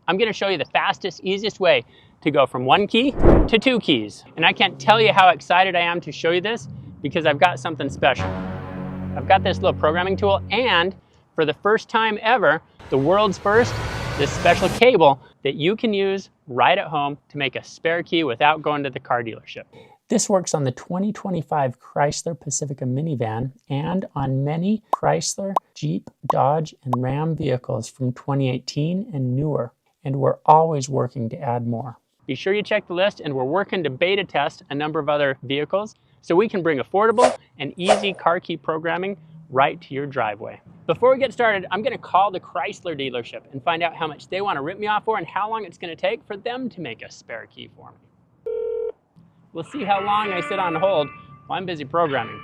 I'm gonna show you the fastest, easiest way to go from 1 key to 2 keys. And I can't tell you how excited I am to show you this because I've got something special. I've got this little programming tool, and for the first time ever, the world's first, this special cable that you can use right at home to make a spare key without going to the car dealership. This works on the 2025 Chrysler Pacifica minivan and on many Chrysler, Jeep, Dodge, and Ram vehicles from 2018 and newer. And we're always working to add more. Be sure you check the list, and we're working to beta test a number of other vehicles so we can bring affordable and easy car key programming right to your driveway. Before we get started, I'm gonna call the Chrysler dealership and find out how much they wanna rip me off for and how long it's gonna take for them to make a spare key for me. We'll see how long I sit on hold while I'm busy programming.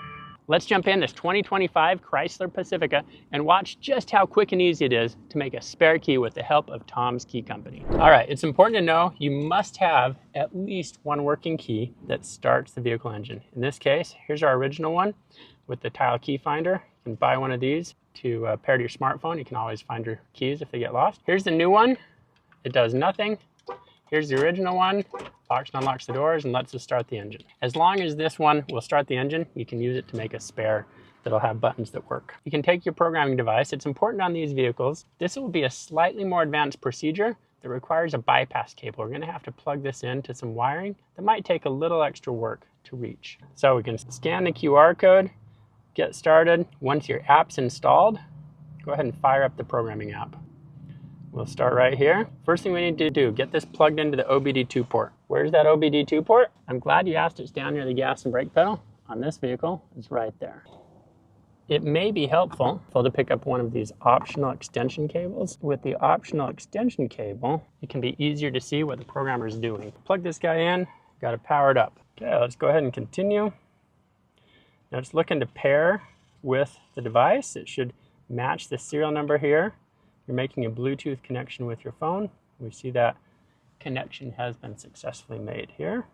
Let's jump in this 2025 Chrysler Pacifica and watch just how quick and easy it is to make a spare key with the help of Tom's Key Company. All right, it's important to know you must have at least one working key that starts the vehicle engine. In this case, here's our original one with the tile key finder. You can buy one of these to pair to your smartphone. You can always find your keys if they get lost. Here's the new one. It does nothing. Here's the original one. Locks and unlocks the doors and lets us start the engine. As long as this one will start the engine, you can use it to make a spare that'll have buttons that work. You can take your programming device. It's important on these vehicles. This will be a slightly more advanced procedure that requires a bypass cable. We're gonna have to plug this into some wiring that might take a little extra work to reach. So we can scan the QR code, get started. Once your app's installed, go ahead and fire up the programming app. We'll start right here. First thing we need to do, get this plugged into the OBD2 port. Where's that OBD2 port? I'm glad you asked. It's down near the gas and brake pedal. On this vehicle, it's right there. It may be helpful to pick up one of these optional extension cables. With the optional extension cable, it can be easier to see what the programmer is doing. Plug this guy in, got it powered up. Okay, let's go ahead and continue. Now it's looking to pair with the device. It should match the serial number here. You're making a Bluetooth connection with your phone. We see that connection has been successfully made here.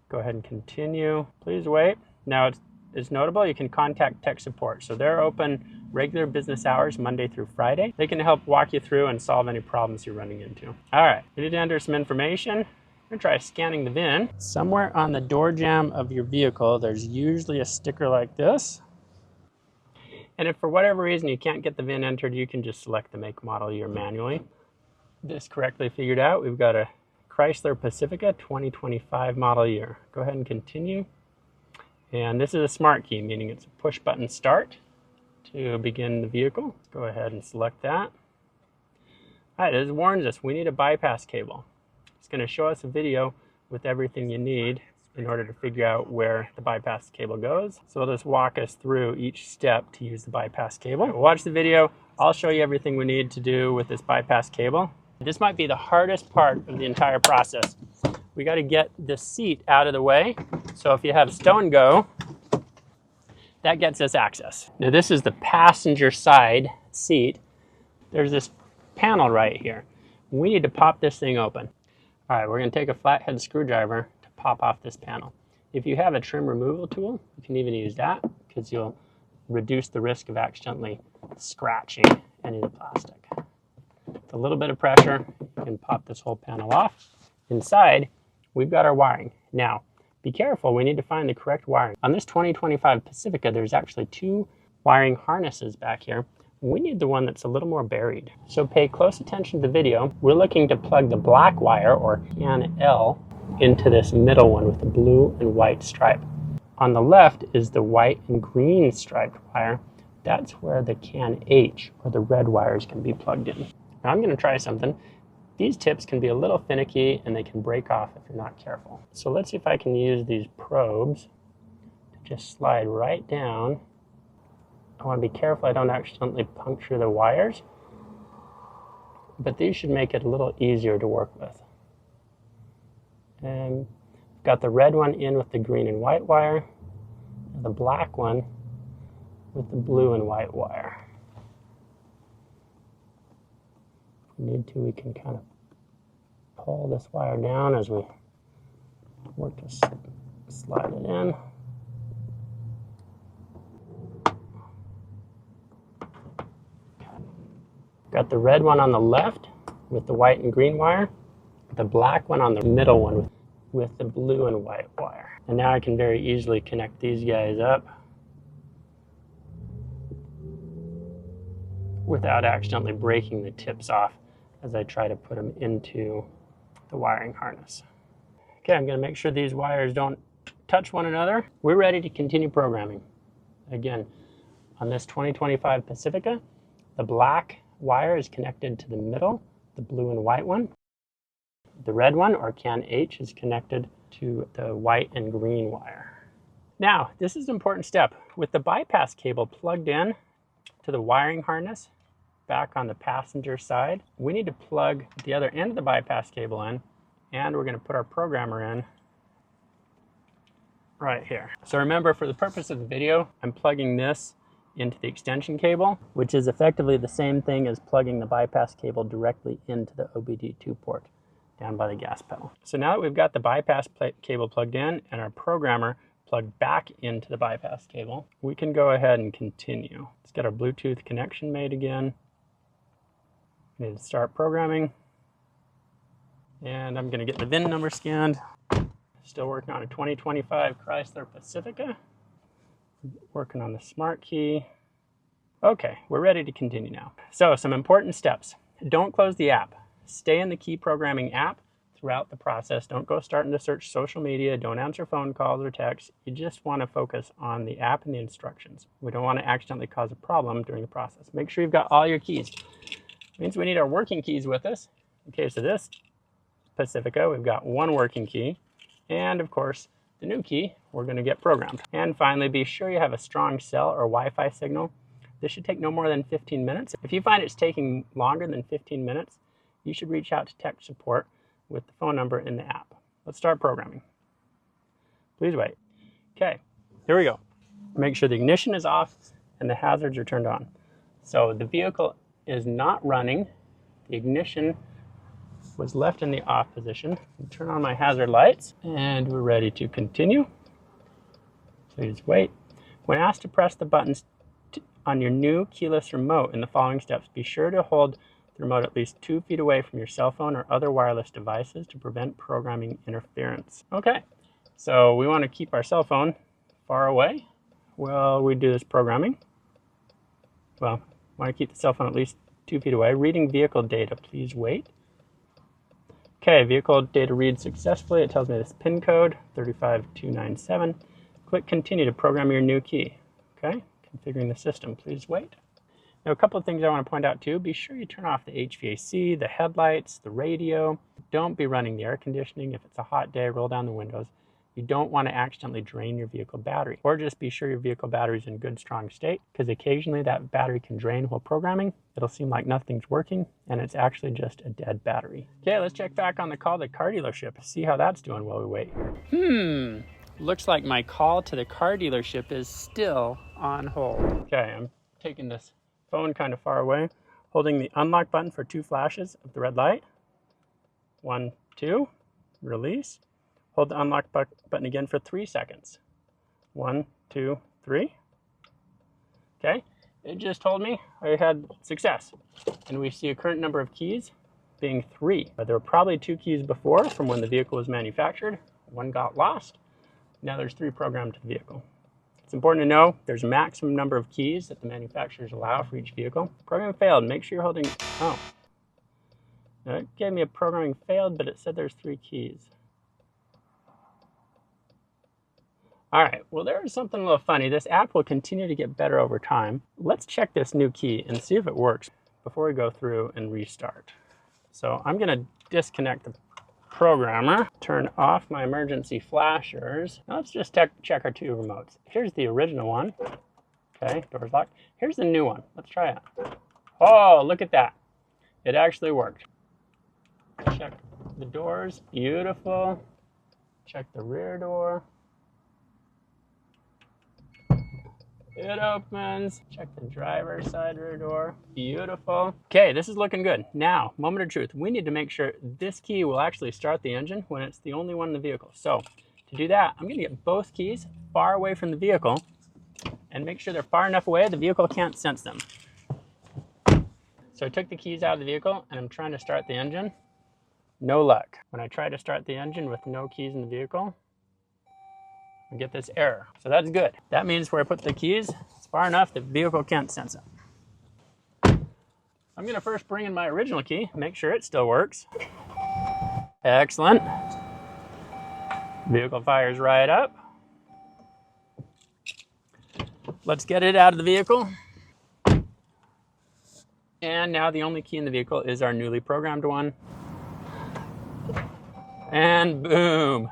Go ahead and continue. Please wait. Now it's notable you can contact tech support. So they're open regular business hours, Monday through Friday. They can help walk you through and solve any problems you're running into. All right, you need to enter some information. I'm gonna try scanning the VIN. Somewhere on the door jamb of your vehicle, there's usually a sticker like this. And if for whatever reason you can't get the VIN entered, you can just select the make model year manually. This correctly figured out, we've got a Chrysler Pacifica 2025 model year. Go ahead and continue. And this is a smart key, meaning it's a push button start to begin the vehicle. Go ahead and select that. All right, it warns us we need a bypass cable. It's going to show us a video with everything you need in order to figure out where the bypass cable goes. So it'll just walk us through each step to use the bypass cable. Watch the video. I'll show you everything we need to do with this bypass cable. This might be the hardest part of the entire process. We got to get the seat out of the way. So if you have stone go, that gets us access. Now this is the passenger side seat. There's this panel right here. We need to pop this thing open. All right, we're going to take a flathead screwdriver to pop off this panel. If you have a trim removal tool, you can even use that because you'll reduce the risk of accidentally scratching any of the plastic. With a little bit of pressure, you can pop this whole panel off. Inside, we've got our wiring. Now, be careful, we need to find the correct wiring. On this 2025 Pacifica, there's actually 2 wiring harnesses back here. We need the one that's a little more buried. So pay close attention to the video. We're looking to plug the black wire, or CAN L, into this middle one with the blue and white stripe. On the left is the white and green striped wire. That's where the CAN H, or the red wires, can be plugged in. Now I'm gonna try something. These tips can be a little finicky and they can break off if you're not careful. So let's see if I can use these probes to just slide right down. I want to be careful I don't accidentally puncture the wires, but these should make it a little easier to work with. And I've got the red one in with the green and white wire, and the black one with the blue and white wire. If we need to, we can kind of pull this wire down as we work to slide it in. Got the red one on the left with the white and green wire, the black one on the middle one with the blue and white wire. And now I can very easily connect these guys up without accidentally breaking the tips off as I try to put them into the wiring harness. Okay, I'm going to make sure these wires don't touch one another. We're ready to continue programming. Again, on this 2025 Pacifica, the black wire is connected to the middle, the blue and white one. The red one, or CAN H, is connected to the white and green wire. Now, this is an important step. With the bypass cable plugged in to the wiring harness back on the passenger side, we need to plug the other end of the bypass cable in, and we're going to put our programmer in right here. So remember, for the purpose of the video, I'm plugging this into the extension cable, which is effectively the same thing as plugging the bypass cable directly into the OBD2 port down by the gas pedal. So now that we've got the bypass cable plugged in and our programmer plugged back into the bypass cable, we can go ahead and continue. Let's get our Bluetooth connection made again. We need to start programming. And I'm going to get the VIN number scanned. Still working on a 2025 Chrysler Pacifica. Working on the smart key. Okay, we're ready to continue now. So some important steps. Don't close the app. Stay in the key programming app throughout the process. Don't go starting to search social media. Don't answer phone calls or texts. You just want to focus on the app and the instructions. We don't want to accidentally cause a problem during the process. Make sure you've got all your keys. It means we need our working keys with us. In case of this Pacifica, we've got one working key. And of course, the new key we're going to get programmed. And finally, be sure you have a strong cell or Wi-Fi signal. This should take no more than 15 minutes. If you find it's taking longer than 15 minutes, you should reach out to tech support with the phone number in the app. Let's start programming. Please wait. Okay, here we go. Make sure the ignition is off and the hazards are turned on. So the vehicle is not running. The ignition was left in the off position. Turn on my hazard lights and we're ready to continue. Please wait. When asked to press the buttons on your new keyless remote in the following steps, be sure to hold the remote at least 2 feet away from your cell phone or other wireless devices to prevent programming interference. Okay, so we want to keep our cell phone far away while we do this programming. Well, want to keep the cell phone at least 2 feet away. Reading vehicle data, please wait. Okay, vehicle data reads successfully. It tells me this PIN code, 35297. Click continue to program your new key. Okay, configuring the system, please wait. Now, a couple of things I want to point out too. Be sure you turn off the HVAC, the headlights, the radio. Don't be running the air conditioning. If it's a hot day, roll down the windows. You don't want to accidentally drain your vehicle battery. Or just be sure your vehicle battery is in good, strong state, because occasionally that battery can drain while programming. It'll seem like nothing's working, and it's actually just a dead battery. Okay, let's check back on the call to the car dealership. See how that's doing while we wait here. Looks like my call to the car dealership is still on hold. Okay, I'm taking this phone kind of far away, holding the unlock button for 2 flashes of the red light. 1, 2, release. Hold the unlock button again for 3 seconds. 1, 2, 3. Okay, it just told me I had success. And we see a current number of keys being 3. There were probably 2 keys before from when the vehicle was manufactured. 1 got lost. Now there's 3 programmed to the vehicle. It's important to know there's a maximum number of keys that the manufacturers allow for each vehicle. Program failed. Make sure you're holding, oh. Now it gave me a programming failed, but it said there's 3 keys. All right, well, there's something a little funny. This app will continue to get better over time. Let's check this new key and see if it works before we go through and restart. So I'm gonna disconnect the programmer, turn off my emergency flashers. Now let's just check our 2 remotes. Here's the original one. Okay, door's locked. Here's the new one. Let's try it. Oh, look at that. It actually worked. Check the doors, beautiful. Check the rear door. It opens. Check the driver's side rear door. Beautiful. Okay, this is looking good. Now, moment of truth. We need to make sure this key will actually start the engine when it's the only one in the vehicle. So, to do that, I'm going to get both keys far away from the vehicle and make sure they're far enough away the vehicle can't sense them. So I took the keys out of the vehicle and I'm trying to start the engine. No luck. When I try to start the engine with no keys in the vehicle, I get this error. So that's good. That means where I put the keys, it's far enough the vehicle can't sense it. I'm gonna first bring in my original key, make sure it still works. Excellent. Vehicle fires right up. Let's get it out of the vehicle. And now the only key in the vehicle is our newly programmed one. And boom,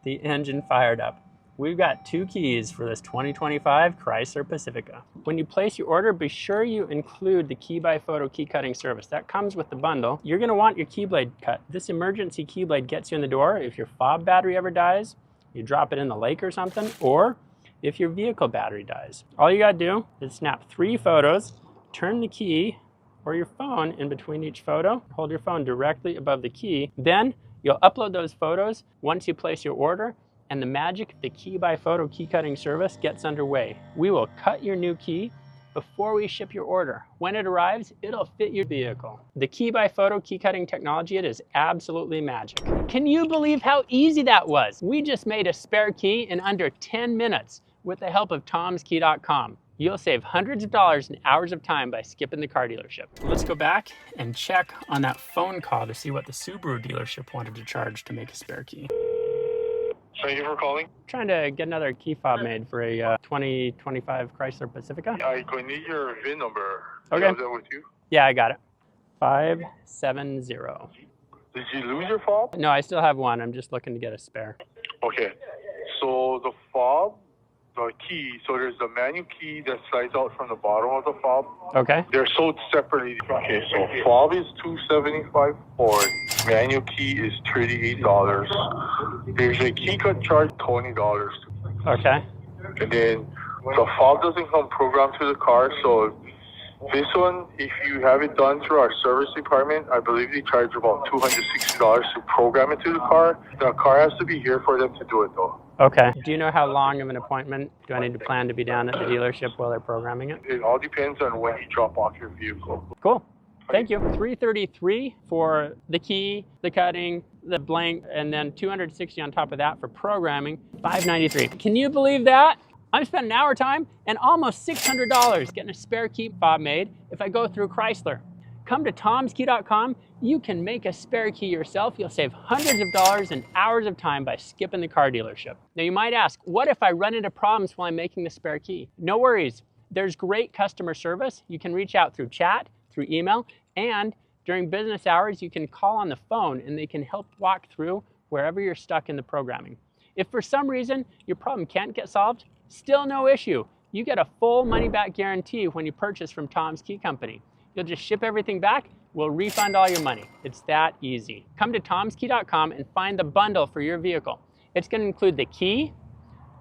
the engine fired up. We've got 2 keys for this 2025 Chrysler Pacifica. When you place your order, be sure you include the key by photo key cutting service. That comes with the bundle. You're gonna want your key blade cut. This emergency key blade gets you in the door if your fob battery ever dies, you drop it in the lake or something, or if your vehicle battery dies. All you gotta do is snap 3 photos, turn the key or your phone in between each photo, hold your phone directly above the key, then you'll upload those photos once you place your order, and the magic of the key by photo key cutting service gets underway. We will cut your new key before we ship your order. When it arrives, it'll fit your vehicle. The key by photo key cutting technology, it is absolutely magic. Can you believe how easy that was? We just made a spare key in under 10 minutes with the help of tomskey.com. You'll save hundreds of dollars and hours of time by skipping the car dealership. Let's go back and check on that phone call to see what the Subaru dealership wanted to charge to make a spare key. Thank you for calling. Trying to get another key fob made for a 2025 Chrysler Pacifica. I need your VIN number. Okay. Is that with you? Yeah, I got it. 570. Did you lose your fob? No, I still have one. I'm just looking to get a spare. Okay. So the fob, the key, so there's the manual key that slides out from the bottom of the fob. Okay. They're sold separately. Okay, so fob is $275 for it. Manual key is $38. There's a key cut charge, $20. Okay. And then the fob doesn't come programmed to the car, so this one, if you have it done through our service department, I believe they charge about $260 to program it to the car. The car has to be here for them to do it though. Okay. Do you know how long of an appointment do I need to plan to be down at the dealership while they're programming it? It all depends on when you drop off your vehicle. Cool. Thank you. $333 for the key, the cutting, the blank, and then $260 on top of that for programming, $593. Can you believe that? I'm spending an hour time and almost $600 getting a spare key fob made if I go through Chrysler. Come to tomskey.com. You can make a spare key yourself. You'll save hundreds of dollars and hours of time by skipping the car dealership. Now you might ask, what if I run into problems while I'm making the spare key? No worries. There's great customer service. You can reach out through chat, through email, and during business hours, you can call on the phone and they can help walk through wherever you're stuck in the programming. If for some reason your problem can't get solved, still no issue. You get a full money-back guarantee when you purchase from Tom's Key Company. You'll just ship everything back, we'll refund all your money. It's that easy. Come to tomskey.com and find the bundle for your vehicle. It's going to include the key,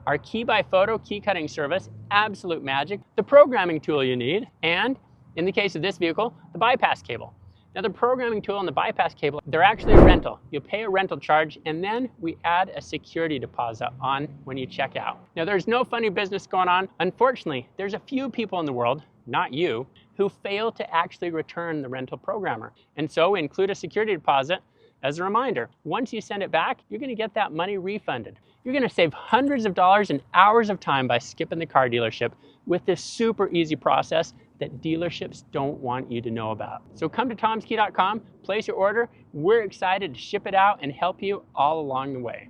our key by photo key cutting service, absolute magic, the programming tool you need, and in the case of this vehicle, the bypass cable. Now the programming tool and the bypass cable, they're actually a rental. You'll pay a rental charge and then we add a security deposit on when you check out. Now there's no funny business going on. Unfortunately, there's a few people in the world, not you, who fail to actually return the rental programmer. And so we include a security deposit as a reminder. Once you send it back, you're gonna get that money refunded. You're gonna save hundreds of dollars and hours of time by skipping the car dealership with this super easy process that dealerships don't want you to know about. So come to tomskey.com, place your order. We're excited to ship it out and help you all along the way.